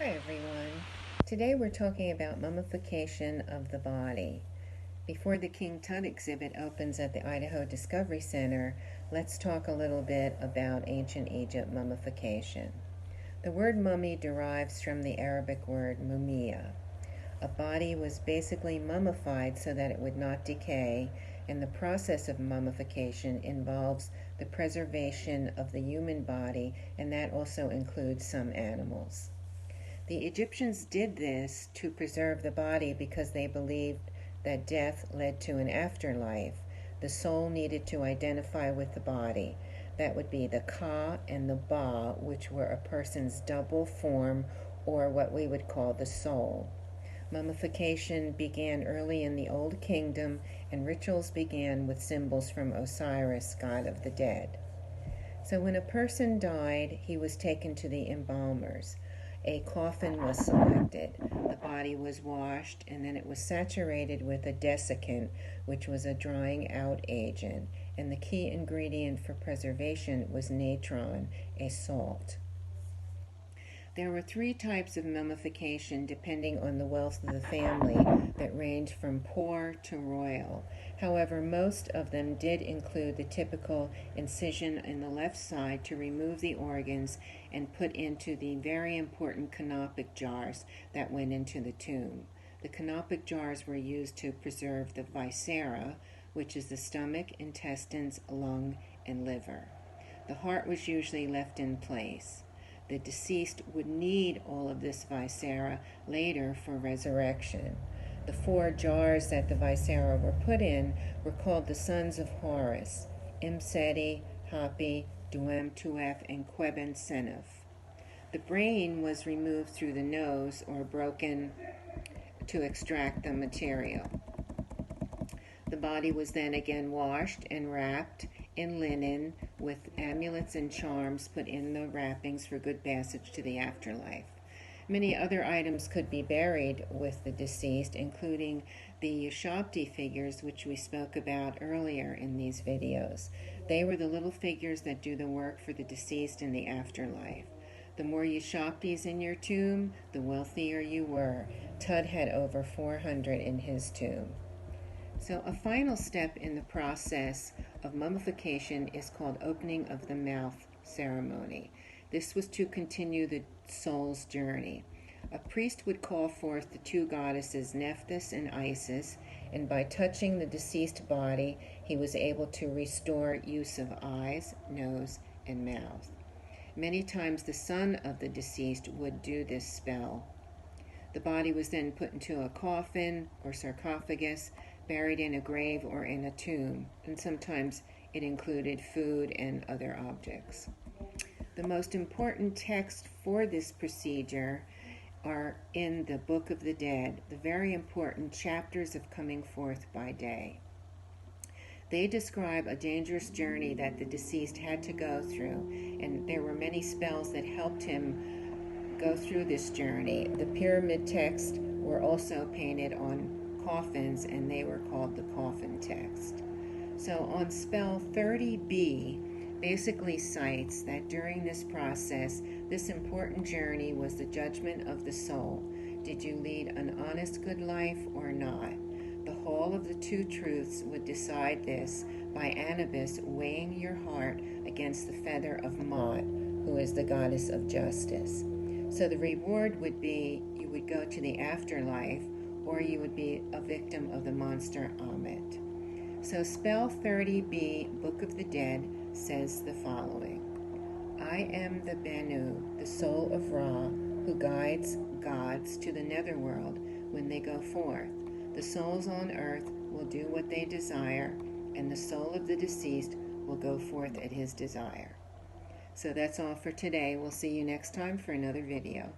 Hi everyone. Today we're talking about mummification of the body. Before the King Tut Exhibit opens at the Idaho Discovery Center, let's talk a little bit about ancient Egypt mummification. The word mummy derives from the Arabic word mumia. A body was basically mummified so that it would not decay, and the process of mummification involves the preservation of the human body, and that also includes some animals. The Egyptians did this to preserve the body because they believed that death led to an afterlife. The soul needed to identify with the body. That would be the Ka and the Ba, which were a person's double form, or what we would call the soul. Mummification began early in the Old Kingdom, and rituals began with symbols from Osiris, god of the dead. So when a person died, he was taken to the embalmers. A coffin was selected, the body was washed, and then it was saturated with a desiccant, which was a drying out agent, and the key ingredient for preservation was natron, a salt. There were 3 types of mummification depending on the wealth of the family that ranged from poor to royal. However, most of them did include the typical incision in the left side to remove the organs and put into the very important canopic jars that went into the tomb. The canopic jars were used to preserve the viscera, which is the stomach, intestines, lung, and liver. The heart was usually left in place. The deceased would need all of this viscera later for resurrection. The 4 jars that the viscera were put in were called the sons of Horus: Imseti, Hapi, Duem-Tuef, and Queben-Senuf. The brain was removed through the nose or broken to extract the material. The body was then again washed and wrapped in linen with amulets and charms put in the wrappings for good passage to the afterlife. Many other items could be buried with the deceased, including the Shakti Figures, which we spoke about earlier in these videos. They were the little figures that do the work for the deceased in the afterlife. The more Shaktis in your tomb, the wealthier you were. Tut had over 400 in his tomb. So a final step in the process of mummification is called opening of the mouth ceremony. This was to continue the soul's journey. A priest would call forth the 2 goddesses Nephthys and Isis, and by touching the deceased body, he was able to restore use of eyes, nose, and mouth. Many times the son of the deceased would do this spell. The body was then put into a coffin or sarcophagus, buried in a grave or in a tomb, and sometimes it included food and other objects. The most important texts for this procedure are in the Book of the Dead, the very important chapters of Coming Forth by Day. They describe a dangerous journey that the deceased had to go through, and there were many spells that helped him go through this journey. The pyramid texts were also painted on coffins, and they were called the Coffin Texts. So on spell 30B basically cites that during this process, this important journey was the judgment of the soul. Did you lead an honest, good life or not? The Hall of the 2 Truths would decide this by Anubis weighing your heart against the feather of Mot, who is the goddess of justice. So the reward would be you would go to the afterlife, or you would be a victim of the monster Amet. So spell 30B, Book of the Dead, says the following: I am the Bennu, the soul of Ra, who guides gods to the netherworld when they go forth. The souls on earth will do what they desire, and the soul of the deceased will go forth at his desire. So that's all for today. We'll see you next time for another video.